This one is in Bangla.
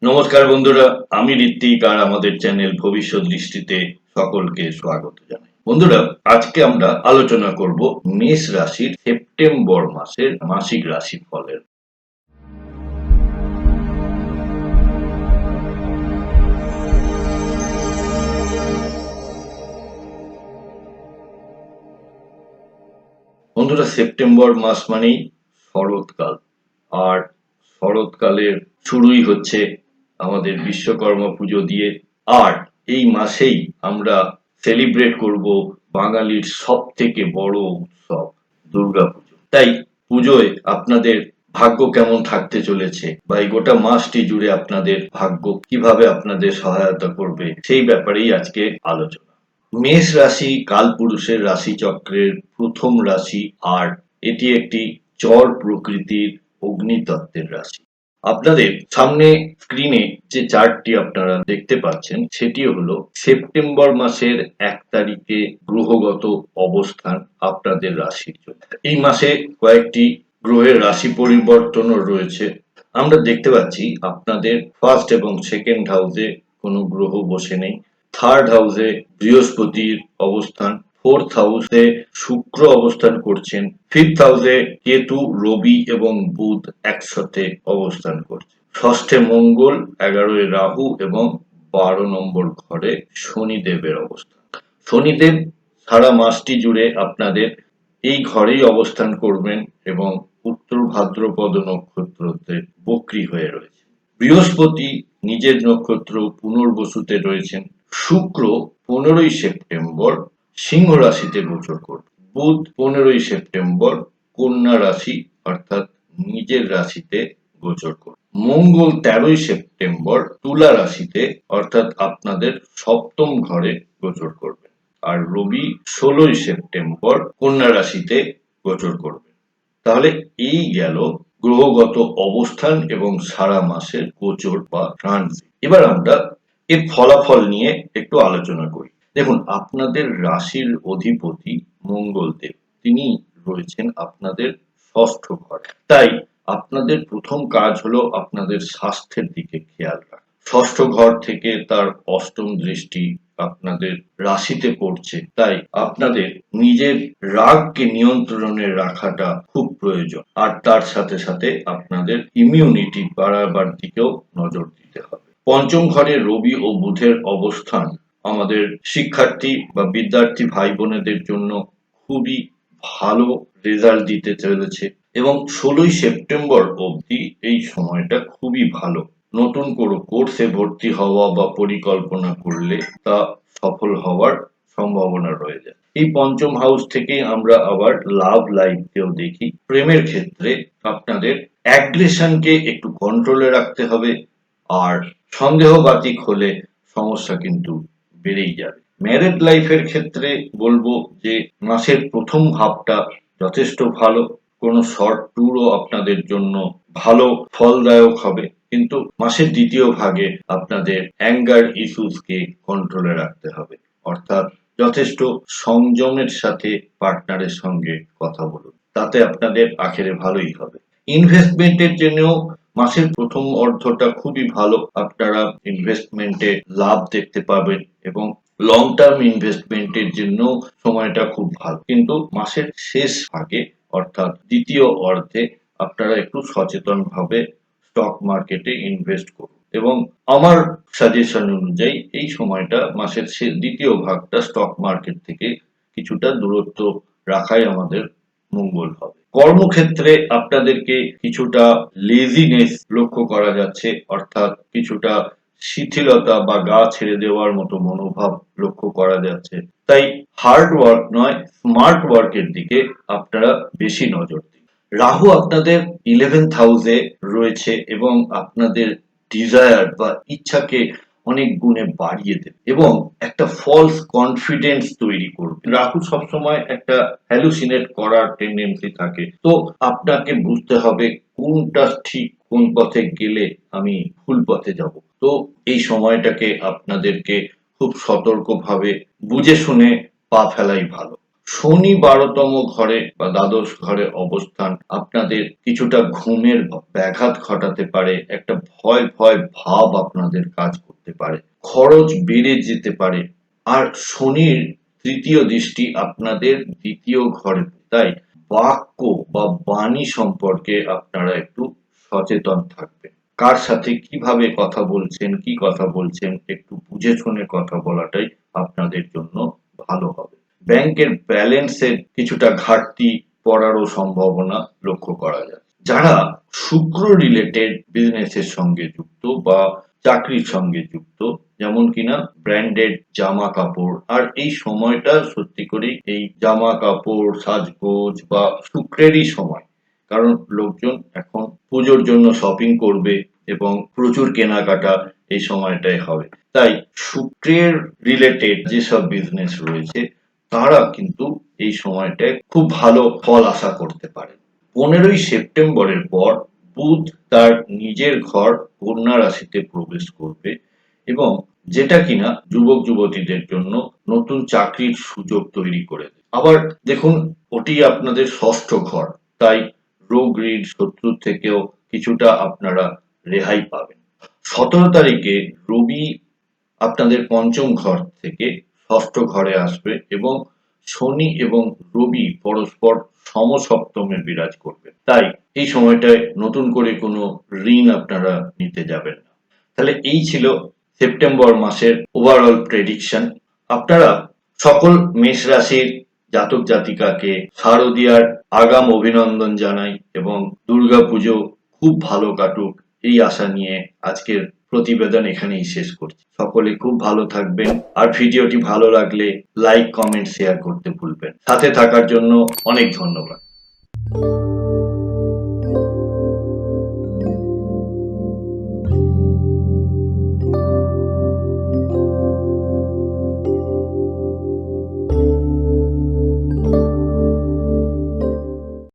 নমস্কার বন্ধুরা, আমি ঋত্বিক আর আমাদের চ্যানেল ভবিষ্যৎ দৃষ্টিতে সকলকে স্বাগত জানাই। বন্ধুরা, আজকে আমরা আলোচনা করব মেষ রাশির সেপ্টেম্বর মাসের মাসিক রাশিফলের। বন্ধুরা, সেপ্টেম্বর মাস মানেই শরৎকাল, আর শরৎকালের শুরুই হচ্ছে আমাদের বিশ্বকর্মা পুজো দিয়ে। আর এই মাসেই আমরা সেলিব্রেট করব বাঙালির সব থেকে বড় উৎসব দুর্গা পুজো। তাই পুজোয় আপনাদের ভাগ্য কেমন থাকতে চলেছে বা এই গোটা মাসটি জুড়ে আপনাদের ভাগ্য কিভাবে আপনাদের সহায়তা করবে, সেই ব্যাপারেই আজকে আলোচনা। মেষ রাশি কালপুরুষের রাশিচক্রের প্রথম রাশি, আর এটি একটি জড় প্রকৃতির অগ্নিতত্ত্বের রাশি। আপনাদের সামনে স্ক্রিনে যে চার্টটি আপনারা দেখতে পাচ্ছেন সেটি হলো সেপ্টেম্বর মাসের 1 তারিখে গ্রহগত অবস্থান আপনাদের রাশির জন্য। এই মাসে কয়েকটি গ্রহের রাশি পরিবর্তনও রয়েছে। আমরা দেখতে পাচ্ছি আপনাদের ফার্স্ট এবং সেকেন্ড হাউসে কোনো গ্রহ বসে নেই। থার্ড হাউসে বৃহস্পতির অবস্থান, ফোর্থ হাউসে শুক্র অবস্থান করছেন, ফিফথ হাউসে কেতু, রবি এবং বুধ একসাথে অবস্থান করছে, ষষ্ঠে মঙ্গল, 11 রাহু এবং 12 নম্বর ঘরে শনিদেবের অবস্থান। শনিদেব সারা মাসটি জুড়ে আপনাদের এই ঘরেই অবস্থান করবেন এবং উত্তর ভাদ্রপদ নক্ষত্রতে বক্রী হয়ে রয়েছে। বৃহস্পতি নিজের নক্ষত্র পুনর্বসুতে রয়েছেন। শুক্র 15 সেপ্টেম্বর সিংহ রাশিতে গোচর করবে। বুধ 15 সেপ্টেম্বর কন্যা রাশি অর্থাৎ নিজের রাশিতে গোচর করবে। মঙ্গল 13 সেপ্টেম্বর তুলা রাশিতে অর্থাৎ আপনাদের সপ্তম ঘরে গোচর করবে। আর রবি 16 সেপ্টেম্বর কন্যা রাশিতে গোচর করবে। তাহলে এই গেল গ্রহগত অবস্থান এবং সারা মাসের গোচর বা ট্রানজিট। এবার আমরা এর ফলাফল নিয়ে একটু আলোচনা করি। দেখুন, আপনাদের রাশির অধিপতি মঙ্গলদেব, তিনি রয়েছেন আপনাদের ষষ্ঠ ঘরে। তাই আপনাদের প্রথম কাজ হলো আপনাদের স্বাস্থ্যের দিকে খেয়াল রাখা। ষষ্ঠ ঘর থেকে তার অষ্টম দৃষ্টি আপনাদের রাশিতে পড়ছে, তাই আপনাদের নিজের রাগকে নিয়ন্ত্রণে রাখাটা খুব প্রয়োজন। আর তার সাথে সাথে আপনাদের ইমিউনিটি বাড়াবার দিকেও নজর দিতে হবে। পঞ্চম ঘরে রবি ও বুধের অবস্থান আমাদের শিক্ষার্থী বা বিদ্যার্থী ভাই বোনেদের জন্য খুবই ভালো রেজাল্ট দিতে চলেছে এবং 16 সেপ্টেম্বর অবধি এই সময়টা খুবই ভালো। নতুন কোনো কোর্সে ভর্তি হওয়া বা পরিকল্পনা করলে তা সফল হওয়ার সম্ভাবনা রয়ে যায়। এই পঞ্চম হাউস থেকে আমরা আবার লাভ লাইফকেও দেখি। প্রেমের ক্ষেত্রে আপনাদের অ্যাগ্রেশনকে একটু কন্ট্রোলে রাখতে হবে, আর সন্দেহবাতিক হলে সমস্যা কিন্তু বেড়েই যাবে। ম্যারেড লাইফের ক্ষেত্রে বলবো যে মাসের প্রথম হাফটা যথেষ্ট ভালো। কোনো শর্ট ট্যুরও আপনাদের জন্য ভালো ফলদায়ক হবে, কিন্তু মাসের দ্বিতীয় ভাগে আপনাদের অ্যাঙ্গার ইস্যুসকে কন্ট্রোলে রাখতে হবে। অর্থাৎ যথেষ্ট সংযমের সাথে পার্টনারের সঙ্গে কথা বলুন, তাতে আপনাদের আখেরে ভালোই হবে। ইনভেস্টমেন্টের জন্যও মাসের প্রথম অর্ধটা খুবই ভালো। আপনারা ইনভেস্টমেন্টে লাভ দেখতে পাবেন এবং লং টার্ম ইনভেস্টমেন্টের জন্য সময়টা খুব ভালো। কিন্তু মাসের শেষ ভাগে অর্থাৎ দ্বিতীয় অর্ধে আপনারা একটু সচেতন ভাবে স্টক মার্কেটে ইনভেস্ট করুন এবং আমার সাজেশন অনুযায়ী এই সময়টা মাসের দ্বিতীয় ভাগটা স্টক মার্কেট থেকে কিছুটা দূরত্ব রাখাই আমাদের মঙ্গল হবে। কর্মক্ষেত্রে আপনাদেরকে কিছুটা লেজিনেস লক্ষ্য করা যাচ্ছে, অর্থাৎ কিছুটা শিথিলতা বা গা ছেড়ে দেওয়ার মতো মনোভাব লক্ষ্য করা যাচ্ছে। তাই হার্ড ওয়ার্ক নয়, স্মার্ট ওয়ার্কের দিকে আপনারা বেশি নজর দিন। রাহু আপনাদের 11th হাউসে রয়েছে এবং আপনাদের ডিজায়ার বা ইচ্ছাকে অনেক গুণে বাড়িয়ে দেবে এবং একটা ফলস কনফিডেন্স তৈরি করবে। রাহু সবসময় একটা হ্যালুসিনেট করার টেন্ডেন্সি থাকে, তো আপনাকে বুঝতে হবে কোনটা ঠিক, কোন পথে গেলে আমি ভুল পথে যাব। তো এই সময়টাকে আপনাদেরকে খুব সতর্কভাবে বুঝে শুনে পা ফেলাই ভালো। শনি 12তম ঘরে বা দ্বাদশ ঘরে অবস্থান আপনাদের কিছুটা ঘুমের ব্যাঘাত ঘটাতে পারে, একটা ভয় ভয় ভাব আপনাদের কাজ করতে পারে, খরচ বেড়ে যেতে পারে। আর শনির তৃতীয় দৃষ্টি আপনাদের দ্বিতীয় ঘরে, তাই বাক্য বা বাণী সম্পর্কে আপনারা একটু সচেতন থাকবেন। কার সাথে কিভাবে কথা বলছেন, কি কথা বলছেন একটু বুঝে শুনে কথা বলাটাই আপনাদের জন্য ভালো হবে। ব্যাংকের ব্যালেন্সের কিছুটা ঘাটতি পড়ারও সম্ভাবনা লক্ষ্য করা যায়। যারা শুক্র রিলেটেড বিজনেসের সঙ্গে যুক্ত বা চাকরির সঙ্গে যুক্ত, যেমন কিনা ব্র্যান্ডেড জামা কাপড়, আর এই সময়টা সত্যি করেই এই জামা কাপড় সাজগোজ বা শুক্রেরই সময়, কারণ লোকজন এখন পুজোর জন্য শপিং করবে এবং প্রচুর কেনাকাটা এই সময়টায় হবে। তাই শুক্রের রিলেটেড যেসব বিজনেস রয়েছে তারা কিন্তু এই সময়টায় খুব ভালো ফল আশা করতে পারে। 15ই সেপ্টেম্বরের পর বুধ তার নিজের ঘর কন্যা রাশিতে প্রবেশ করবে এবং যেটা কিনা যুবক যুবতীদের জন্য নতুন চাকরির সুযোগ তৈরি করে দেবে। আবার দেখুন, ওটি আপনাদের ষষ্ঠ ঘর, তাই রোগ ঋণ শত্রুর থেকেও কিছুটা আপনারা রেহাই পাবেন। 17 তারিখে রবি আপনাদের পঞ্চম ঘর থেকে ষষ্ঠ ঘরে আসবে এবং শনি এবং রবি পরস্পর সমসপ্তমে বিরাজ করবে, তাই এই সময়টায় নতুন করে কোনো ঋণ আপনারা নিতে যাবেন না। তাহলে এই ছিল সেপ্টেম্বর মাসের ওভারঅল প্রেডিকশন। আপনারা সকল মেষ রাশির জাতক জাতিকাকে শারদীয়ার আগাম অভিনন্দন জানাই এবং দুর্গাপুজো খুব ভালো কাটুক এই আশা নিয়ে আজকের প্রতিবেদন এখানেই শেষ করছি। সকলে খুব ভালো থাকবেন, আর ভিডিওটি ভালো লাগলে লাইক কমেন্ট শেয়ার করতে ভুলবেন। সাথে থাকার জন্য অনেক ধন্যবাদ।